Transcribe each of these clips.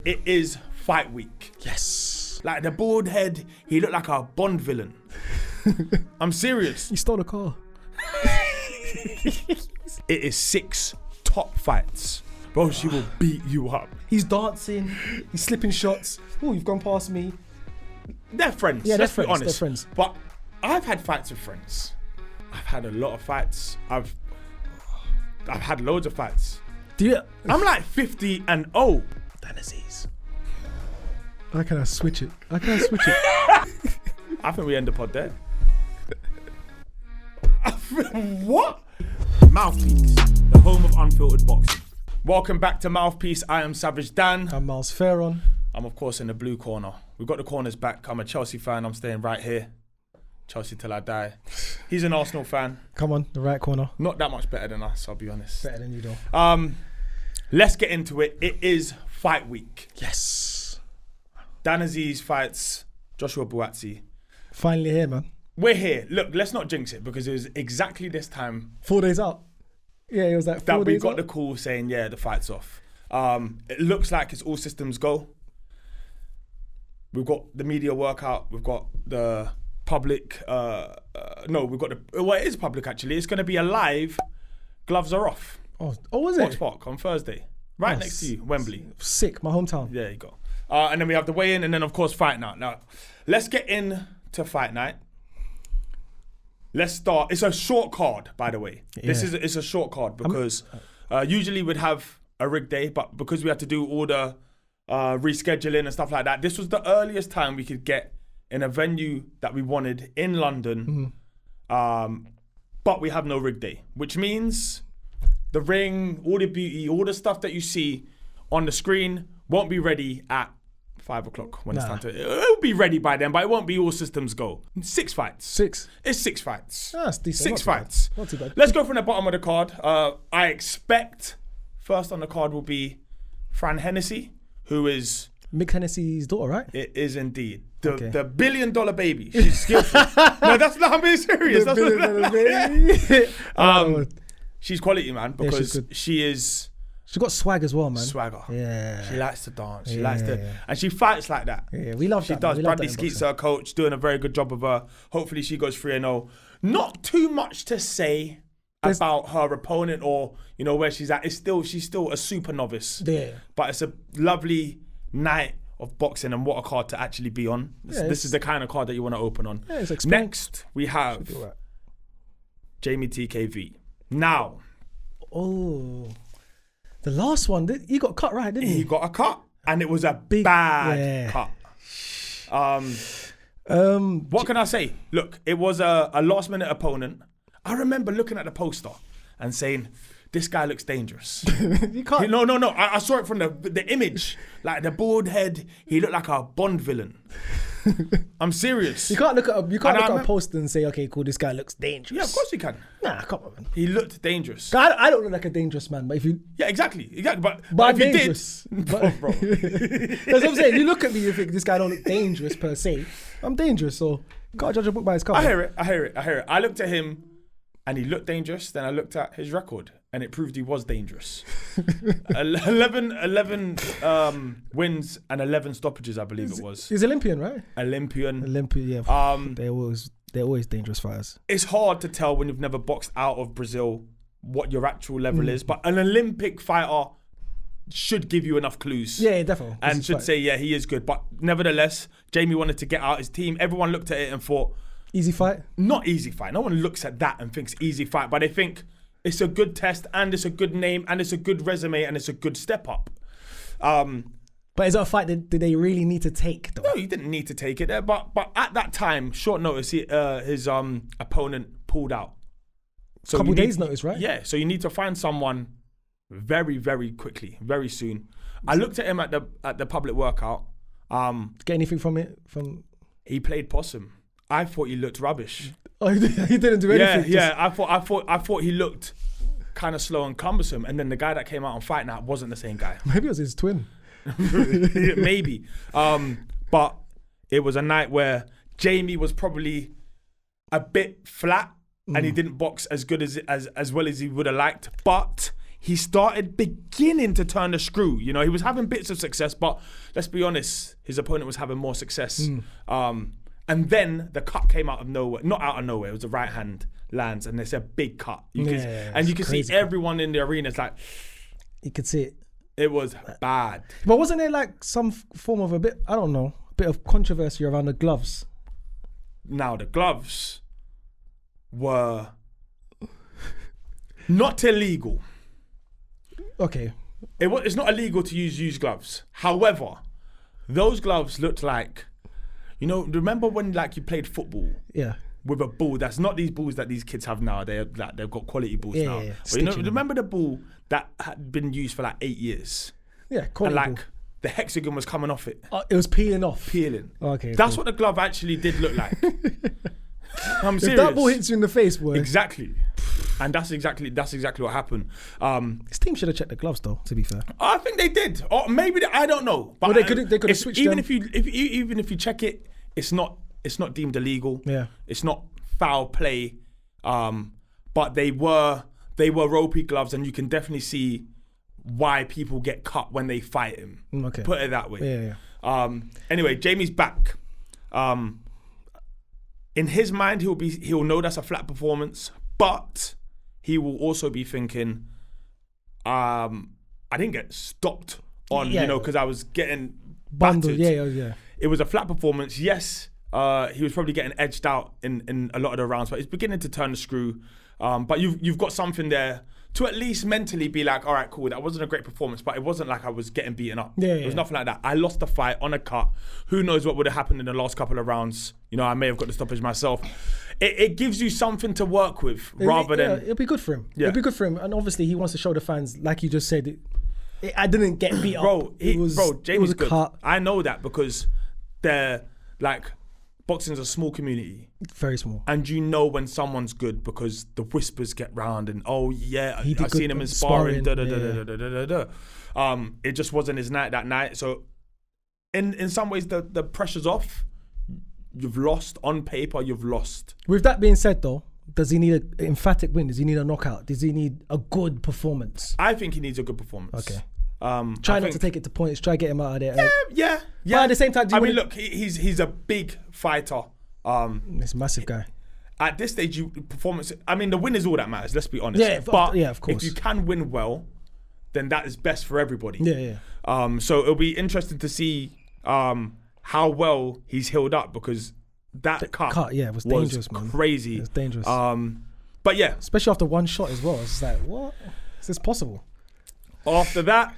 It is fight week. Yes. Like the bald head, he looked like a Bond villain. I'm serious. He stole a car. It is 6 top fights. Bro, she will beat you up. He's dancing. He's slipping shots. Oh, you've gone past me. They're friends. Yeah, Let's they're be friends. honest. They're friends. But I've had fights with friends. I've had a lot of fights. I've had loads of fights. I'm like 50-0. Dan Azeez. How can I switch it? I think we end the pod there. What? Mouthpiece, the home of unfiltered boxing. Welcome back to Mouthpiece. I am Savage Dan. I'm Miles Fearon. I'm of course in the blue corner. We've got the corners back. I'm a Chelsea fan. I'm staying right here. Chelsea till I die. He's an Arsenal fan. Come on, the right corner. Not that much better than us, I'll be honest. Better than you though. Let's get into it. It is fight week. Yes. Dan Azeez fights Joshua Buatsi. Finally here, man. We're here. Look, let's not jinx it because it was exactly this time 4 days out. Yeah, it was like 4 days out. that we got the call saying, yeah, the fight's off. It looks like it's all systems go. We've got the media workout. We've got the public. It is public actually. It's going to be a live. Gloves are off. Oh, was it? Fox Park on Thursday. Right next to you, Wembley. Sick, my hometown. There you go. And then we have the weigh-in and then, of course, fight night. Now, let's get into fight night. Let's start. It's a short card, by the way. Yeah. It's a short card because usually we'd have a rig day, but because we had to do all the rescheduling and stuff like that, this was the earliest time we could get in a venue that we wanted in London. But we have no rig day, which means the ring, all the beauty, all the stuff that you see on the screen won't be ready at 5 o'clock when it's time to. It'll be ready by then, but it won't be all systems go. 6 fights. 6. It's 6 fights. That's decent. 6 fights. Not too bad. Let's go from the bottom of the card. I expect first on the card will be Fran Hennessy, who is Mick Hennessy's daughter, right? It is indeed the $1 billion baby. She's skillful. No, that's not. I'm being serious. The $1 billion baby. She's quality, man, because she is. She's got swag as well, man. Swagger. Yeah. She likes to dance. She likes to, and she fights like that. Yeah, we love that. She does. Bradley Skeet's her coach, doing a very good job of her. Hopefully, she goes 3-0. Not too much to say about her opponent or where she's at. She's still a super novice. Yeah. But it's a lovely night of boxing and what a card to actually be on. This is the kind of card that you want to open on. Yeah, it's next, we have Jamie TKV. Now. Oh. The last one, he got cut, right, didn't he? He got a cut, and it was a bad cut. What can I say? Look, it was a last-minute opponent. I remember looking at the poster and saying, this guy looks dangerous. You can't. No. I saw it from the image. Like the bald head, he looked like a Bond villain. I'm serious. You can't look at a poster and say, okay, cool, this guy looks dangerous. Yeah, of course you can. Nah, come on, man. He looked dangerous. I don't look like a dangerous man, but if you... Yeah, exactly. But I'm if you dangerous. Bro. That's what I'm saying. You look at me, you think this guy don't look dangerous per se. I'm dangerous, so can't judge a book by his cover. I hear it. I looked at him and he looked dangerous. Then I looked at his record and it proved he was dangerous. 11 wins and 11 stoppages, I believe it was. He's Olympian, right? Olympian, yeah. They're always dangerous fighters. It's hard to tell when you've never boxed out of Brazil what your actual level is, but an Olympic fighter should give you enough clues. Yeah, definitely. And should say, yeah, he is good. But nevertheless, Jamie wanted to get out his team. Everyone looked at it and thought... Easy fight? Not easy fight. No one looks at that and thinks easy fight, but they think it's a good test and it's a good name and it's a good resume and it's a good step up. But is that a fight that did they really need to take, though? No, you didn't need to take it there. But at that time, short notice, his opponent pulled out. So couple days notice, right? Yeah, so you need to find someone very, very quickly, very soon. I looked at him at the public workout. Get anything from it? He played possum. I thought he looked rubbish. Oh, he didn't do anything. Yeah. I thought he looked kind of slow and cumbersome. And then the guy that came out on Fight Night wasn't the same guy. Maybe it was his twin. Maybe. But it was a night where Jamie was probably a bit flat and he didn't box as good as well as he would have liked. But he started beginning to turn the screw. You know, he was having bits of success, but let's be honest, his opponent was having more success. And then the cut came out of nowhere. Not out of nowhere, it was the right hand lands, and it's a big cut. You can see everyone in the arena is like... You could see it. It was bad. But wasn't there like some form of a bit of controversy around the gloves? Now, the gloves were not illegal. Okay. It's not illegal to use used gloves. However, those gloves looked like, you know, remember when like you played football? Yeah. With a ball that's not these balls that these kids have now. They've got quality balls now. Yeah. But you know, remember the ball that had been used for like 8 years? Yeah, quality and like ball. The hexagon was coming off it. It was peeling off. Okay. That's what the glove actually did look like. I'm serious. If that ball hits you in the face, boy. Exactly. And that's exactly what happened. This team should have checked the gloves, though. To be fair, I think they did, or maybe I don't know. But they could have switched. Even if you check it, it's not deemed illegal. Yeah, it's not foul play. But they were ropey gloves, and you can definitely see why people get cut when they fight him. Okay, put it that way. Yeah. Anyway, Jamie's back. In his mind, he'll know that's a flat performance, but he will also be thinking, I didn't get stopped on, because I was getting bundled. Battered. Yeah. It was a flat performance. Yes, he was probably getting edged out in a lot of the rounds, but he's beginning to turn the screw. But you've got something there to at least mentally be like, all right, cool, that wasn't a great performance, but it wasn't like I was getting beaten up. It was nothing like that. I lost the fight on a cut. Who knows what would have happened in the last couple of rounds? You know, I may have got the stoppage myself. It gives you something to work with rather than... It'll be good for him. Yeah. It'll be good for him. And obviously he wants to show the fans, like you just said, I didn't get beat up. Jamie's good. Cut. I know that because they're like... Boxing's a small community. Very small. And you know when someone's good because the whispers get round and, oh yeah, I've seen him in sparring. It just wasn't his night that night. So in some ways the pressure's off. You've lost. On paper, you've lost. With that being said though, does he need an emphatic win? Does he need a knockout? Does he need a good performance? I think he needs a good performance. Okay. Try not to take it to points. Try to get him out of there. Yeah. But at the same time, look, he's a big fighter. He's a massive guy. At this stage, performance. I mean, the win is all that matters. Let's be honest. Yeah, but of course. If you can win well, then that is best for everybody. Yeah. So it'll be interesting to see how well he's healed up because that cut was dangerous, man. Crazy. It was dangerous. But yeah, especially after one shot as well. It's like, what? Is this possible? After that,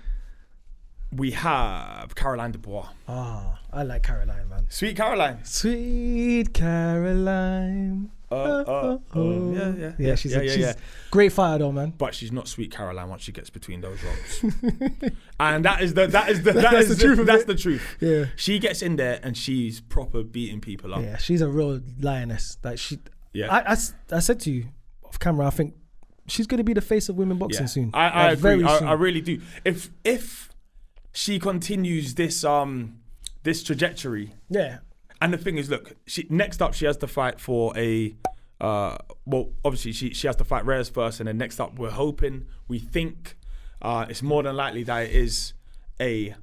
we have Caroline Dubois. I like Caroline, man. Sweet Caroline. Sweet Caroline. Yeah, she's a great fighter though, man. But she's not Sweet Caroline once she gets between those ropes. And that's the truth. Yeah. She gets in there and she's proper beating people up. Yeah, she's a real lioness. Like Yeah. I said to you off camera, I think she's going to be the face of women boxing soon. I agree. Very soon. I really do. If she continues this trajectory. Yeah. And the thing is, look, next up she has to fight for a obviously she has to fight Reyes first, and then next up we think it's more than likely that it is a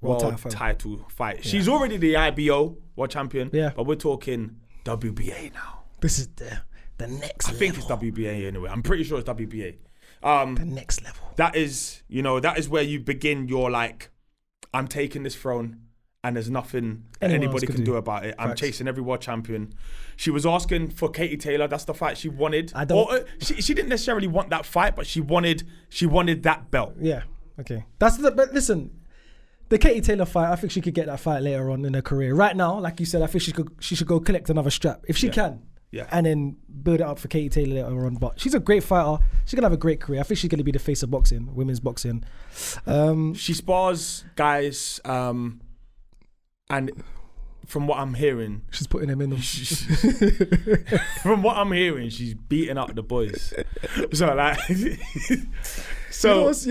world title fight. Yeah. She's already the IBO world champion, but we're talking WBA now. This is the next level. I think it's WBA anyway. I'm pretty sure it's WBA. The next level. That is where you begin your like, I'm taking this throne and there's nothing anybody can do about it. I'm chasing every world champion. She was asking for Katie Taylor. That's the fight she wanted. She didn't necessarily want that fight, but she wanted that belt. Yeah. Okay. But listen, the Katie Taylor fight, I think she could get that fight later on in her career. Right now, like you said, I think she should go collect another strap if she can. Yeah. And then build it up for Katie Taylor later on. But she's a great fighter. She's going to have a great career. I think she's going to be the face of boxing, women's boxing. She spars guys, and from what I'm hearing... She's putting them in them. From what I'm hearing, she's beating up the boys. So like... You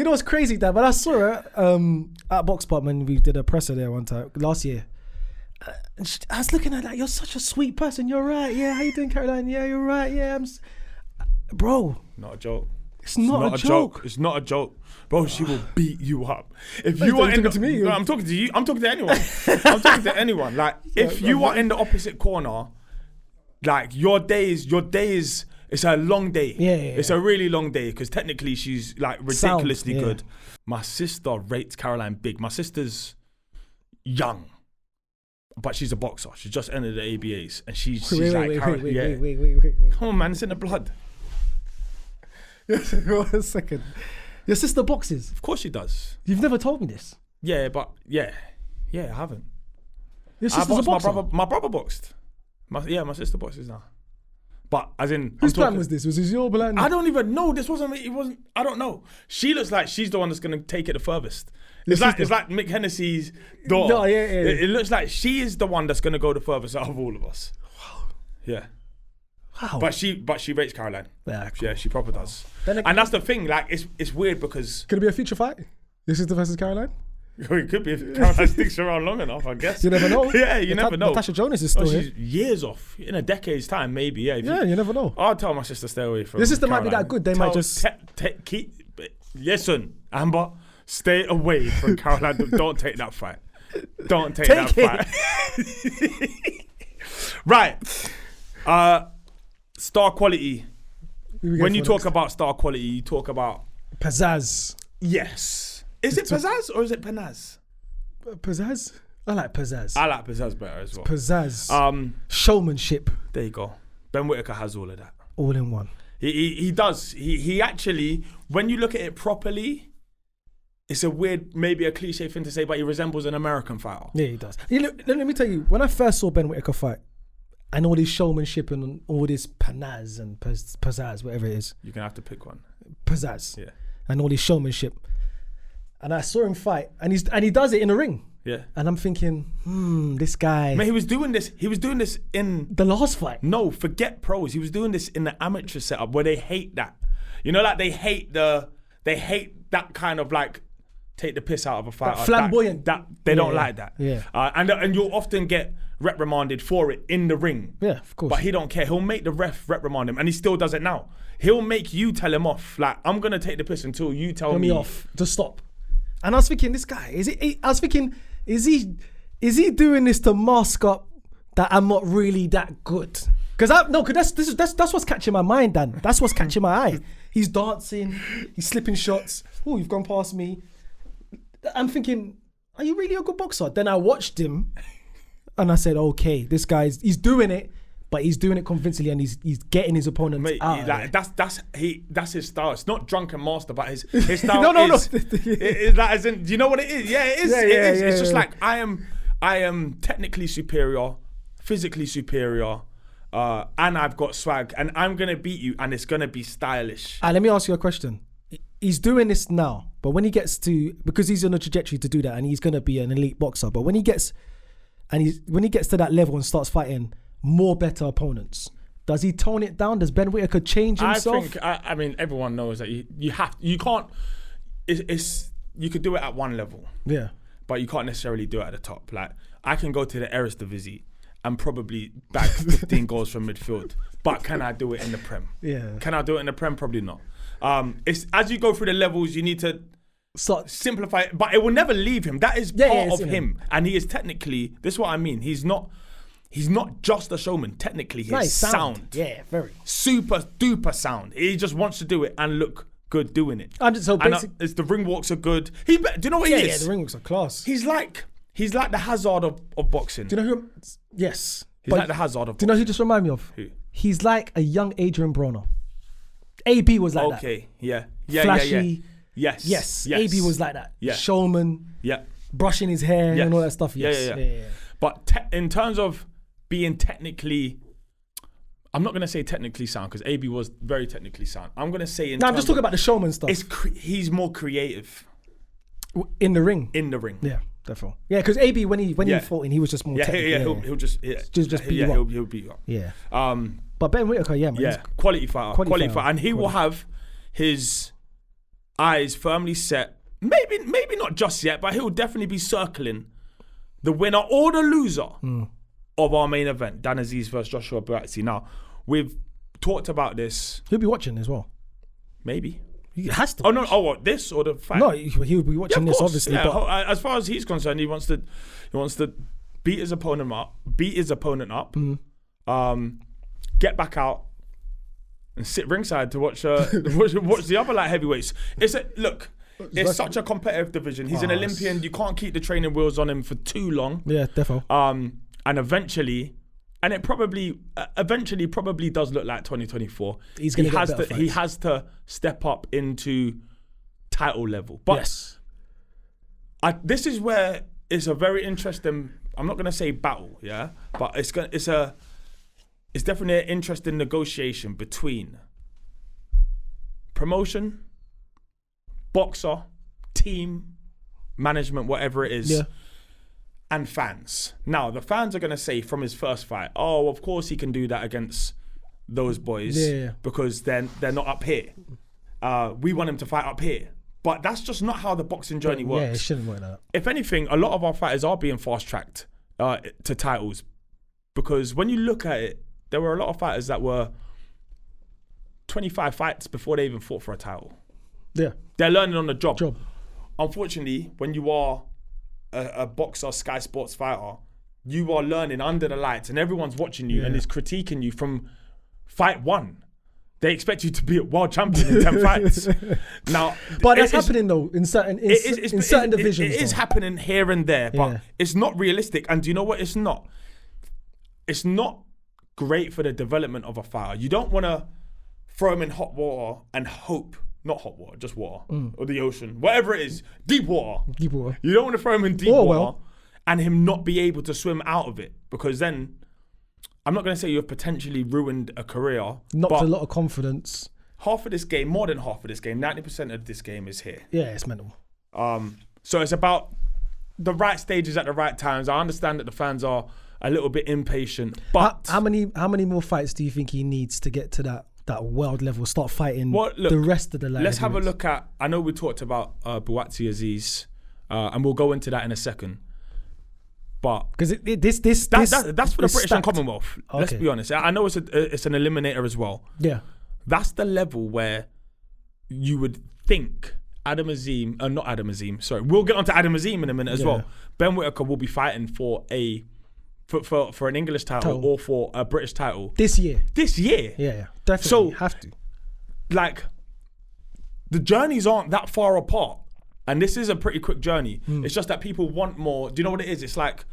know what's crazy, Dad? But I saw her at Box Pub when we did a presser there one time, last year. I was looking at her like, you're such a sweet person. You're right. Yeah, how you doing, Caroline? Yeah, you're right. Yeah, bro. Not a joke. It's not a joke. It's not a joke. Bro, she will beat you up. If Wait, you are you're talking to me? No, I'm talking to you. I'm talking to anyone. I'm talking to anyone. Like, if you are in the opposite corner, like, your day is, it's a long day. Yeah. It's a really long day because technically she's like ridiculously Sound, yeah. good. My sister rates Caroline big. My sister's young, but she's a boxer. She just entered the ABAs and she's like, Wait. come on, man, it's in the blood. One second. Your sister boxes? Of course she does. You've never told me this. Yeah, but yeah, I haven't. Your I sister's a boxed boxer? my brother boxed. My sister boxes now. But as in, Whose plan was this? Was this your plan? I don't even know. It wasn't. I don't know. She looks like she's the one that's gonna take it the furthest. It's like Mick Hennessy's daughter. No, yeah. It looks like she is the one that's gonna go the furthest out of all of us. Wow. Yeah. Wow. But she rates Caroline. Yeah, cool. Yeah, she proper does. Then And that's the thing. Like, it's weird because Could it be a future fight? Your sister versus Caroline? it could be if Caroline sticks around long enough. I guess. You never know. Yeah, you never know. Natasha Jonas is still here. She's years off. In a decade's time, maybe. Yeah. Yeah, you never know. I'll tell my sister stay away from. Your sister might be Caroline. that good. They might just Listen, Amber, stay away from Caroline. Don't take that fight. Don't take that fight. Right. Star quality. When you talk about star quality, you talk about pizzazz. Yes. Is it pizzazz or is it panaz? Pizzazz? I like pizzazz. I like pizzazz better as well. Pizzazz. Showmanship. There you go. Ben Whittaker has all of that. All in one. He does. He actually, when you look at it properly, it's a weird, maybe a cliche thing to say, but he resembles an American fighter. Yeah, he does. Let me tell you, when I first saw Ben Whittaker fight, and all this showmanship and all this panaz and pizzazz, whatever it is. You're going to have to pick one. Pizzazz. Yeah. And all this showmanship. And I saw him fight, and he does it in the ring. Yeah. And I'm thinking, this guy. Man, he was doing this in the last fight. No, forget pros. He was doing this in the amateur setup where they hate that. You know, like they hate that kind of like take the piss out of a fighter. That flamboyant. They don't like that. Yeah. And you'll often get reprimanded for it in the ring. Yeah, of course. But he don't care. He'll make the ref reprimand him, and he still does it now. He'll make you tell him off. Like, I'm gonna take the piss until you tell me off to stop. And I was thinking, this guy is he doing this to mask up that I'm not really that good? Because that's what's catching my mind, Dan. That's what's catching my eye. He's dancing, he's slipping shots. Oh, you've gone past me. I'm thinking, are you really a good boxer? Then I watched him, and I said, okay, this guy's he's doing it, but he's doing it convincingly, and he's getting his opponents out. Like, that's his style. It's not drunken master, but his style no. is. It's that isn't. Do you know what it is? Yeah, it is. It is. It's just like I am technically superior, physically superior, and I've got swag, and I'm gonna beat you, and it's gonna be stylish. Let me ask you a question. He's doing this now, but when he gets to, because he's on a trajectory to do that, and he's gonna be an elite boxer. But when he gets to that level and starts fighting more better opponents, does he tone it down? Does Ben Whittaker change himself? I mean, everyone knows that you can't. You could do it at one level, yeah, but you can't necessarily do it at the top. Like, I can go to the Eredivisie and probably bag 15 goals from midfield, but can I do it in the Prem? Yeah. Can I do it in the Prem? Probably not. It's as you go through the levels, you need to simplify it, but it will never leave him. That is part of him, and he is technically. This is what I mean. He's not just a showman. Technically, he's sound. Yeah, very super duper sound. He just wants to do it and look good doing it. It's the ring walks are good. Do you know what he is? Yeah, the ring walks are class. He's like the Hazard of boxing. Do you know who? Yes, he's like the Hazard of boxing. Do you know who he just remind me of? Who? He's like a young Adrian Broner. AB was like that. Okay, yeah. Flashy. Yeah. Yes. AB was like that. Yeah. Showman. Yeah. Brushing his hair and all that stuff. Yes. Yeah. But in terms of being technically, I'm not gonna say technically sound because AB was very technically sound. I'm gonna say I'm just talking about the showman stuff. He's more creative in the ring. Yeah, definitely. Yeah, because AB when he fought, he was just more technical. He'll just beat you up. He'll beat you up. Yeah. But Ben Whittaker, man. Yeah, quality fighter, and he will have his eyes firmly set. Maybe not just yet, but he'll definitely be circling the winner or the loser of our main event, Dan Azeez versus Joshua Buatsi. Now, we've talked about this. He'll be watching as well. Maybe. He has to. Oh no! Oh, what, this or the fight? No, he would be watching of this course, obviously. yeah. But As far as he's concerned, he wants to beat his opponent up, get back out, and sit ringside to watch watch the other light heavyweights. It's such a competitive division. He's an Olympian. You can't keep the training wheels on him for too long. Yeah, defo. And eventually, and it probably does look like 2024. He's going to get better fights. He has to step up into title level. But yes. This is where it's a very interesting. I'm not going to say battle, yeah, but it's definitely an interesting negotiation between promotion, boxer, team, management, whatever it is, and fans. Now, the fans are going to say from his first fight, oh, of course he can do that against those boys because they're not up here. We want him to fight up here. But that's just not how the boxing journey works. Yeah, it shouldn't work like that. If anything, a lot of our fighters are being fast-tracked to titles because when you look at it, there were a lot of fighters that were 25 fights before they even fought for a title. Yeah. They're learning on the job. Unfortunately, when you are a boxer, Sky Sports fighter, you are learning under the lights and everyone's watching you and is critiquing you from fight one. They expect you to be a world champion in 10 fights. Now, but that's happening though in certain divisions. It is happening here and there, but it's not realistic. And do you know what? It's not. It's not great for the development of a fighter. You don't want to throw him in hot water and hope. Not hot water, just water or the ocean, whatever it is, deep water. Deep water. You don't want to throw him in deep water and him not be able to swim out of it because then. I'm not going to say you've potentially ruined a career. Knocked a lot of confidence. Half of this game, more than half of this game, 90% of this game is here. Yeah, it's mental. So it's about the right stages at the right times. I understand that the fans are a little bit impatient, but how many more fights do you think he needs to get to that world level? Start fighting the rest of the light. Let's have a look at. I know we talked about Buatsi Azeez, and we'll go into that in a second. But because that's for the British and Commonwealth. Okay. Let's be honest. I know it's an eliminator as well. Yeah, that's the level where you would think not Adam Azeez. Sorry, we'll get onto Adam Azeez in a minute as well. Ben Whittaker will be fighting for an English title or for a British title this year. Yeah, definitely. So have to. Like, the journeys aren't that far apart. And this is a pretty quick journey. It's just that people want more. Do you know what it is? It's like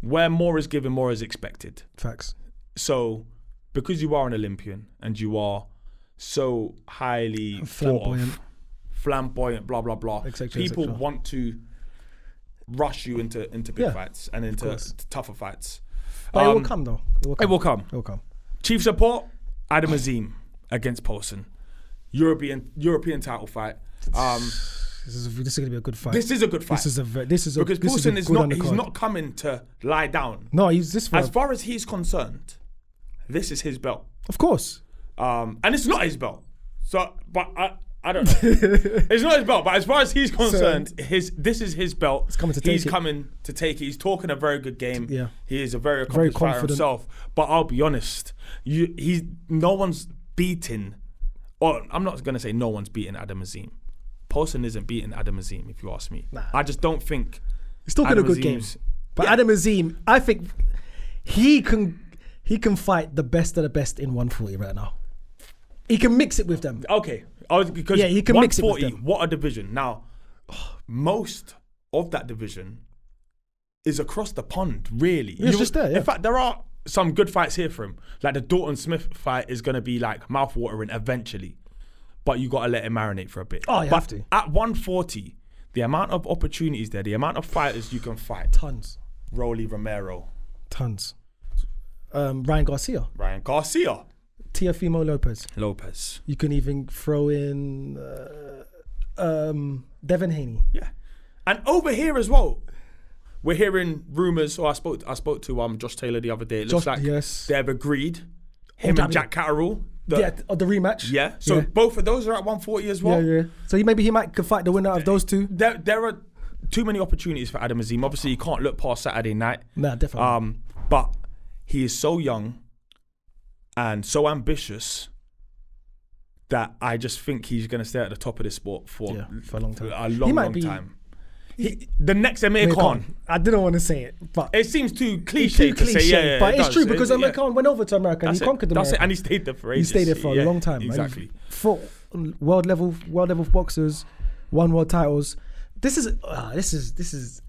where more is given, more is expected. Facts. So because you are an Olympian and you are so highly flamboyant, blah, blah, blah, people want to rush you into big fights and into tougher fights. But it will come though. It will come. Chief support, Adam Azeez against Poulsen. European title fight. This is going to be a good fight. This is a good fight. Because Poulsen is not coming to lie down. No, he's this far. As far as he's concerned, this is his belt. Of course. And it's not his belt. So, but I don't know. It's not his belt, but as far as he's concerned, this is his belt. He's coming to take it. He's talking a very good game. Yeah. He is a very accomplished fighter himself. But I'll be honest, no one's beating, or I'm not going to say no one's beating Adam Azeez. Poulsen isn't beating Adam Azeez, if you ask me. Nah. I just don't think he's talking a good game. But Adam Azeez, I think he can fight the best of the best in 140 right now. He can mix it with them. Okay. Because he can mix it with them. What a division. Now, most of that division is across the pond, really. It's just there, In fact, there are some good fights here for him. Like the Dalton Smith fight is going to be like mouthwatering eventually. But you got to let it marinate for a bit. Oh, you have to. At 140, the amount of opportunities there, the amount of fighters you can fight. Tons. Rolly Romero. Tons. Ryan Garcia. Teofimo Lopez. You can even throw in Devin Haney. Yeah. And over here as well, we're hearing rumours. So I spoke to Josh Taylor the other day. It looks like they've agreed. Him and Jack Catterall. The rematch. Yeah. So both of those are at 140 as well. Yeah. So he could fight the winner of those two. There are too many opportunities for Adam Azeez. Obviously, he can't look past Saturday night. Nah, definitely. But he is so young and so ambitious. that I just think he's going to stay at the top of this sport for a long time. A long time. The next Amir Khan. I didn't want to say it, but it seems too cliche to say. But it's true because Amir Khan went over to America and he conquered America. That's it, and he stayed there for ages. He stayed there for a long time. Exactly. Man. Fought world level boxers, won world titles. This is.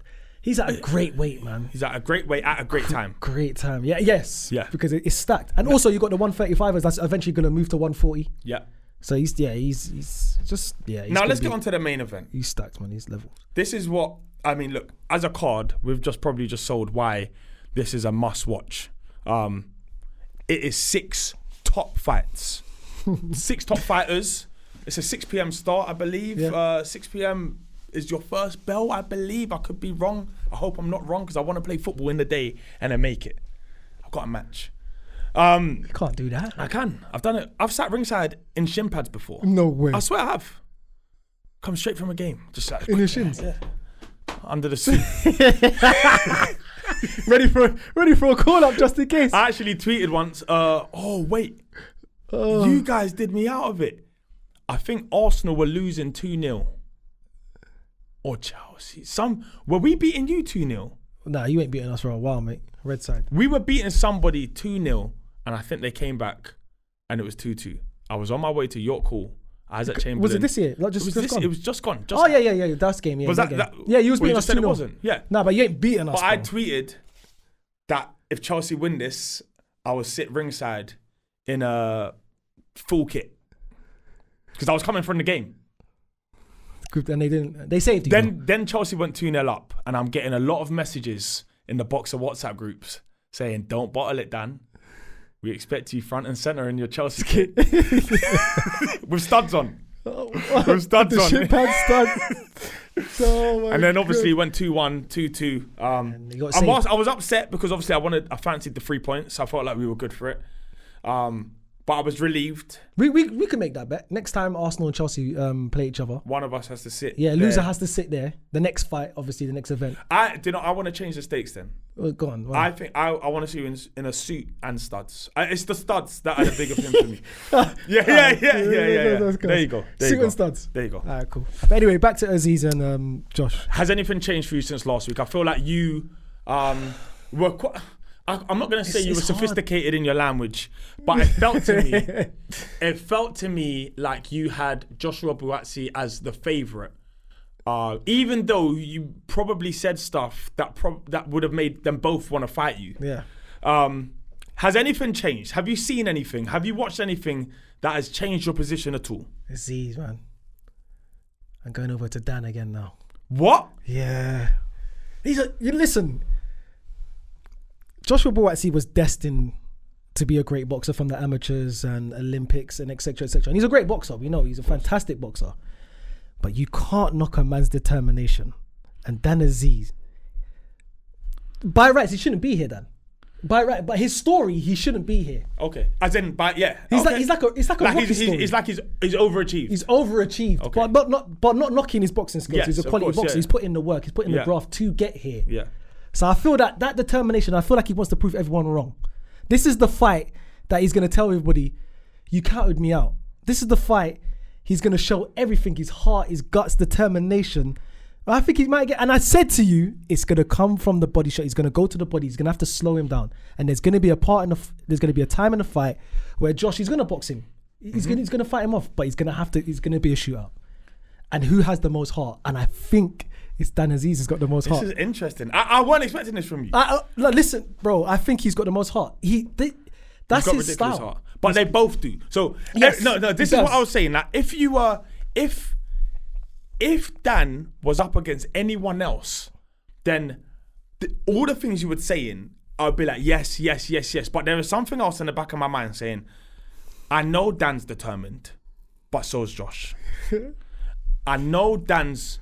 He's at a great weight, man. He's at a great weight at a great time. Great time. Yeah. Yes. Yeah. Because it's stacked, and also you got the 135ers that's eventually going to move to 140. Yeah. So he's just. Now let's get on to the main event. He's stacked, man. He's level. This is what I mean. Look, as a card, we've probably sold why this is a must watch. It is 6 top fights, 6 top fighters. It's a 6 p.m. start, I believe. Yeah. 6 p.m. is your first bell, I believe. I could be wrong. I hope I'm not wrong because I want to play football in the day and then make it. I've got a match. You can't do that. I can. I've done it. I've sat ringside in shin pads before. No way. I swear I have. Come straight from a game. Just like in your shins. Yeah. Under the suit. ready for a call up just in case. I actually tweeted once. You guys did me out of it. I think Arsenal were losing 2-0. Or Chelsea. Were we beating you 2-0? Nah, you ain't beating us for a while, mate. Red side. We were beating somebody 2-0, and I think they came back, and it was 2-2. I was on my way to York Hall. Isaac Chamberlain. Was it this year? Like It was just gone. Yeah. That's game. Yeah, was that? Yeah, you was beating us 2-0. It wasn't. Yeah. Nah, but you ain't beating us. But I tweeted that if Chelsea win this, I would sit ringside in a full kit because I was coming from the game. And they didn't. They saved you. Then Chelsea went 2-0 up, and I'm getting a lot of messages in the Boxer WhatsApp groups saying, "Don't bottle it, Dan. We expect you front and centre in your Chelsea kit with studs on." With studs on. Shit pad studs. And then obviously went 2-1, 2-2. I was upset because obviously I fancied the 3 points. I felt like we were good for it. But I was relieved. We can make that bet. Next time Arsenal and Chelsea play each other, one of us has to sit. Yeah, loser has to sit there. The next fight, obviously, the next event. I want to change the stakes then. Well, go on. Wow. I think I want to see you in a suit and studs. It's the studs that are the bigger thing for me. Yeah. There you go. Suit and studs. There you go. All right, cool. But anyway, back to Azeez and Josh. Has anything changed for you since last week? I feel like you were quite... I'm not going to say you were sophisticated in your language, but it felt to me like you had Joshua Buatsi as the favourite. Even though you probably said stuff that would have made them both want to fight you. Yeah. Has anything changed? Have you seen anything? Have you watched anything that has changed your position at all? Azeez, man. I'm going over to Dan again now. What? Yeah. Listen. Joshua Buatsi was destined to be a great boxer from the amateurs and Olympics and etc. And he's a great boxer. We know he's a fantastic boxer. But you can't knock a man's determination. And Dan Azeez, by rights, he shouldn't be here, Dan. By right, but his story, he shouldn't be here. Okay, as in, yeah. He's like a rocket story. It's like he's overachieved. He's overachieved, okay. but not knocking his boxing skills. Yes, he's a quality boxer. Yeah. He's put in the work. He's put in the graft to get here. Yeah. So I feel that determination, I feel like he wants to prove everyone wrong. This is the fight that he's going to tell everybody, you counted me out. This is the fight he's going to show everything, his heart, his guts, determination. I think he might get, and I said to you, it's going to come from the body shot. He's going to go to the body. He's going to have to slow him down. And there's going to be a time in the fight where Josh, he's going to box him. He's going to fight him off, but he's going to be a shootout. And who has the most heart? And I think it's Dan Azeez who's got the most heart. This is interesting. I wasn't expecting this from you. Listen, bro, I think he's got the most heart. That's his style. Heart. But they both do. So, yes, no, this is what I was saying. Like, if Dan was up against anyone else, then all the things you were saying, I'd be like, yes. But there is something else in the back of my mind saying, I know Dan's determined, but so is Josh. I know Dan's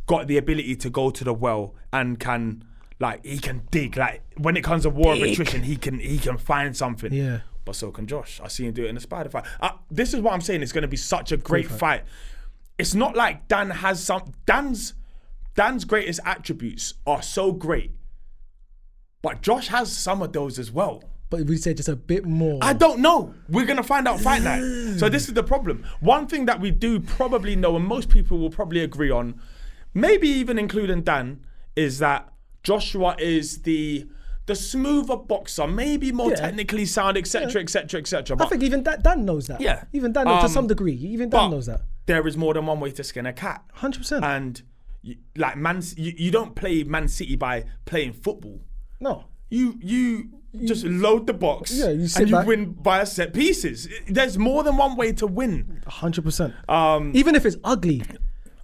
got the ability to go to the well and he can dig. Like, when it comes to war of attrition, he can find something. Yeah. But so can Josh. I see him do it in the spider fight. This is what I'm saying. It's going to be such a great fight. It's not like Dan has Dan's greatest attributes are so great, but Josh has some of those as well. But we said just a bit more. I don't know. We're going to find out fight night. So this is the problem. One thing that we do probably know, and most people will probably agree on, maybe even including Dan, is that Joshua is the smoother boxer, maybe more technically sound, etc., etc., etc. I think even Dan knows that. Yeah. Even Dan knows to some degree. Even Dan knows that. There is more than one way to skin a cat. 100%. And you don't play Man City by playing football. No. You just load the box and you win via set pieces. There's more than one way to win. 100%. Even if it's ugly.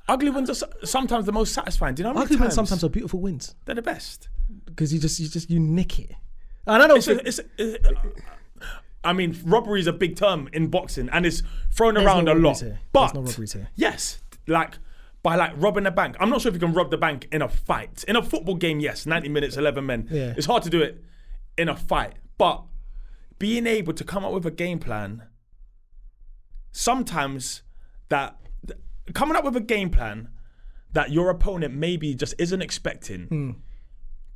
Ugly wins are sometimes the most satisfying. Do you know how many ugly times? wins sometimes are beautiful wins. They're the best. Because you nick it. And I don't I mean, robbery is a big term in boxing and it's thrown around a lot. But there's no robberies here. Yes, by robbing a bank. I'm not sure if you can rob the bank in a fight. In a football game, yes, 90 minutes, 11 men. Yeah. It's hard to do it in a fight. But being able to come up with a game plan, sometimes coming up with a game plan that your opponent maybe just isn't expecting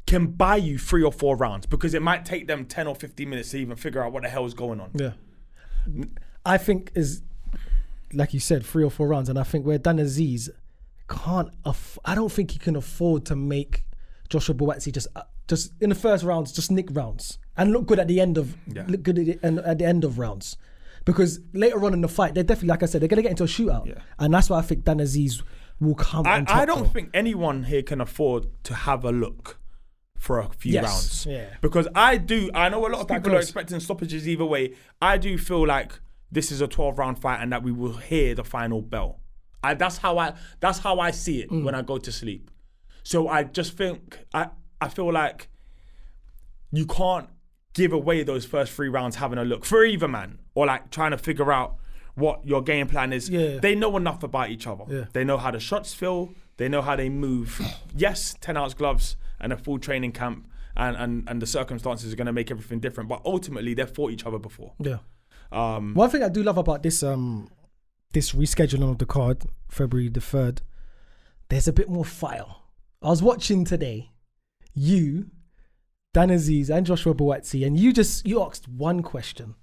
can buy you 3 or 4 rounds because it might take them 10 or 15 minutes to even figure out what the hell is going on. Yeah. I think is, like you said, 3 or 4 rounds. And I think where Dan Azeez I don't think he can afford to make Joshua Buatsi just in the first rounds, just nick rounds and look good at the end of at the end of rounds. Because later on in the fight, they're definitely, like I said, they're going to get into a shootout. Yeah. And that's why I think Dan Azeez will come on top. I don't think anyone here can afford to have a look for a few rounds. Yeah. Because I know a lot of people are expecting stoppages either way. I do feel like this is a 12-round fight and that we will hear the final bell. That's how I see it when I go to sleep. So I just think, I feel like you can't give away those first 3 rounds having a look for either man or like trying to figure out what your game plan is. Yeah. They know enough about each other. Yeah. They know how the shots feel. They know how they move. Yes, 10-ounce gloves and a full training camp and the circumstances are going to make everything different. But ultimately, they've fought each other before. Yeah. One thing I do love about this this rescheduling of the card, February the 3rd, there's a bit more fire. I was watching today, you, Dan Azeez and Joshua Buatsi, and you asked one question.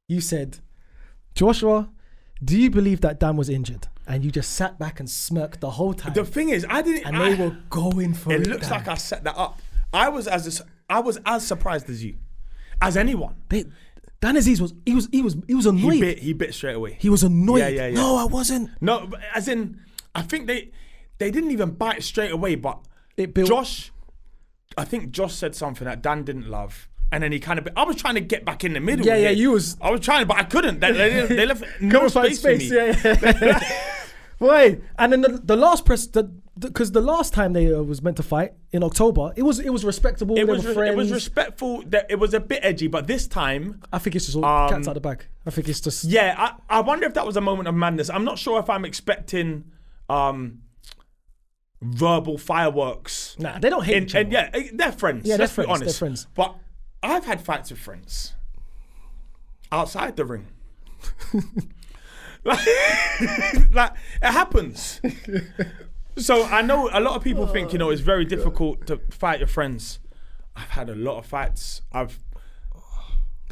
You said, Joshua, do you believe that Dan was injured? And you just sat back and smirked the whole time. The thing is, they were going for it. It looks like I set that up. I was as surprised as you, as anyone. Dan Azeez was annoyed. He bit straight away. He was annoyed. Yeah. No, I wasn't. No, but as in, I think they didn't even bite straight away. But I think Josh said something that Dan didn't love. And then he kind of, I was trying to get back in the middle. Yeah, I was trying, but I couldn't. They left no space for me. Yeah. Wait, and then the last press, because the last time they was meant to fight in October, it was respectable. It was respectful. It was a bit edgy, but this time, I think it's just all cats out the bag. I think it's just I wonder if that was a moment of madness. I'm not sure if I'm expecting verbal fireworks. Nah, they don't hate each other. And they're friends. Yeah, let's be honest. They're friends. But I've had fights with friends outside the ring. like it happens. So I know a lot of people think, it's very difficult to fight your friends. I've had a lot of fights. I've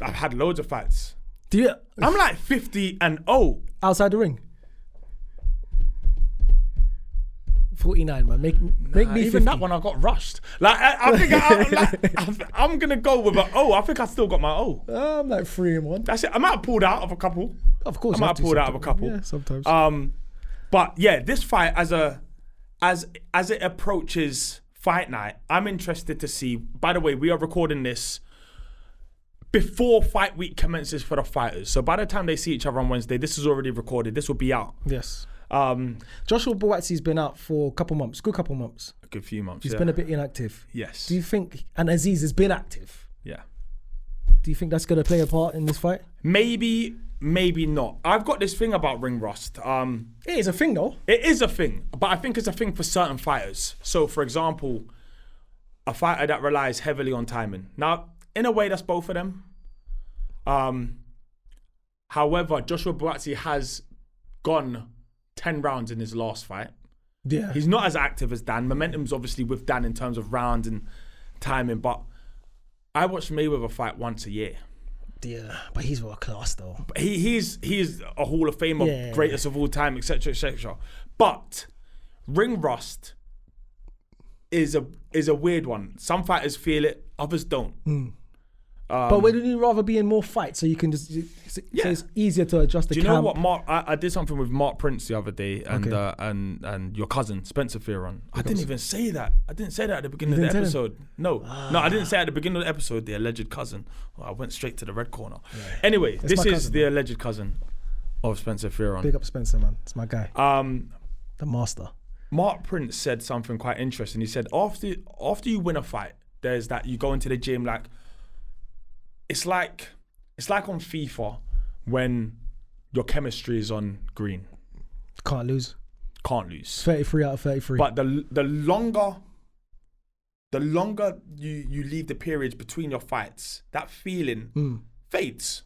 had loads of fights. I'm like 50-0 outside the ring. 49, man. Make me even 50. That one I got rushed. Like I think I'm gonna go with I think I still got my O. I'm like 3-1. That's it. I might have pulled out of a couple. Of course, I might have pulled out of a couple. Yeah, sometimes. But yeah, this fight as it approaches fight night, I'm interested to see. By the way, we are recording this before fight week commences for the fighters. So by the time they see each other on Wednesday, this is already recorded. This will be out. Yes. Joshua Buatsi's been out for a couple months, good few months. He's been a bit inactive. Yes. Do you think, and Azeez has been active? Yeah. Do you think that's going to play a part in this fight? Maybe not. I've got this thing about ring rust. It is a thing though. It is a thing, but I think it's a thing for certain fighters. So for example, a fighter that relies heavily on timing. Now, in a way, that's both of them. However, Joshua Buatsi has gone 10 rounds in his last fight. Yeah. He's not as active as Dan. Momentum's obviously with Dan in terms of rounds and timing, but I watch Mayweather fight once a year. Yeah, but he's world class though. But he's a Hall of Famer, greatest of all time, etc., etc. But ring rust is a weird one. Some fighters feel it, others don't. But wouldn't you rather be in more fights so you can just so it's easier to adjust the Do you know what, Mark? I did something with Mark Prince the other day, and your cousin Spencer Fearon. I didn't even say that. I didn't say that at the beginning of the episode. No, I didn't say at the beginning of the episode. The alleged cousin. I went straight to the red corner. Yeah. Anyway, this is the alleged cousin of Spencer Fearon. Big up Spencer, man. It's my guy. The master. Mark Prince said something quite interesting. He said after you win a fight, there's that you go into the gym like. It's like on FIFA when your chemistry is on green. Can't lose. 33 out of 33. But the longer you leave the periods between your fights, that feeling fades,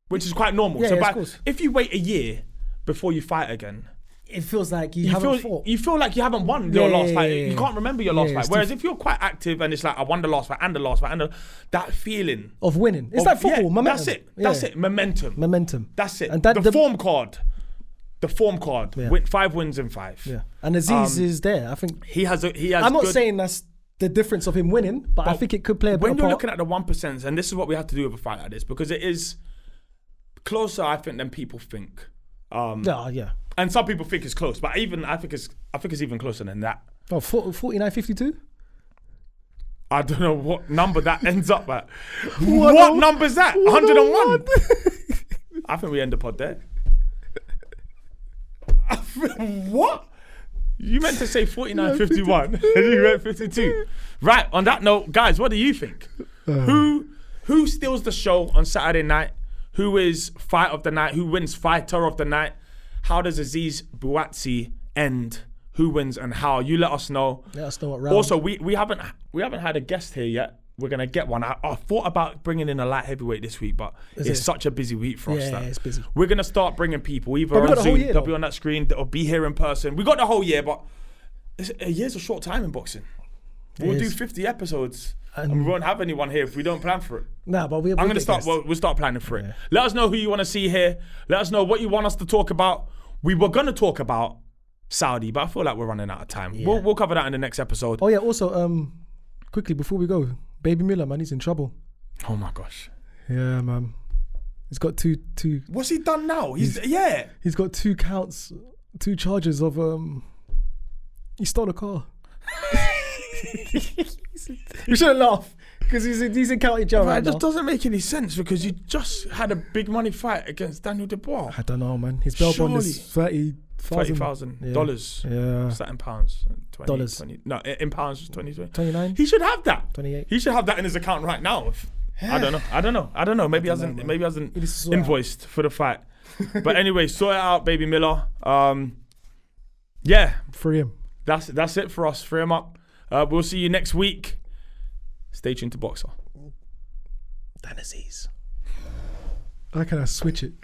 which is quite normal. So if you wait a year before you fight again, it feels like you haven't fought. You feel like you haven't won your last fight. You can't remember your last fight. Whereas if you're quite active and it's like, I won the last fight and the last fight, and that feeling of winning. It's like football, momentum. That's it. Momentum. That's it. And the form card. The form card. Yeah. 5 wins in 5. Yeah. And Azeez is there. I think he has. I'm not saying that's the difference of him winning, but I think it could play a bit when you're looking at the 1%, and this is what we have to do with a fight like this, because it is closer, I think, than people think. Yeah. And some people think it's close, but I think it's even closer than that. Oh, 49-52? I don't know what number that ends up at. What number is that? 101? I think we end the pod there. What? You meant to say 49-51 and you went 52. Right, on that note, guys, what do you think? Who steals the show on Saturday night? Who is fight of the night? Who wins fighter of the night? How does Joshua Buatsi end? Who wins and how? You let us know. Let us know what round. Also, we haven't had a guest here yet. We're gonna get one. I thought about bringing in a light heavyweight this week, but it's such a busy week for us. Yeah, it's busy. We're gonna start bringing people either on Zoom, they'll be on that screen, or be here in person. We got the whole year, but a year's a short time in boxing. We'll do 50 episodes. And we won't have anyone here if we don't plan for it. Nah, but we'll start planning for it. Let us know who you want to see here. Let us know what you want us to talk about. We were going to talk about Saudi, but I feel like we're running out of time. Yeah. We'll cover that in the next episode. Oh yeah, also, quickly before we go, Baby Miller, man, he's in trouble. Oh my gosh. Yeah, man. He's got two. What's he done now? He's got 2 counts, 2 charges of he stole a car. We shouldn't laugh because he's in county jail right now. It just doesn't make any sense because you just had a big money fight against Daniel Dubois. I don't know, man. His bail bond is $30,000. Yeah. Is that in pounds? Dollars. No, in pounds, 29. He should have that. 28. He should have that in his account right now. I don't know. Maybe he hasn't invoiced for the fight. But anyway, sort it out, Baby Miller. Free him. That's it for us. Free him up. We'll see you next week. Stay tuned to Boxer. Dan Azeez. How can I switch it?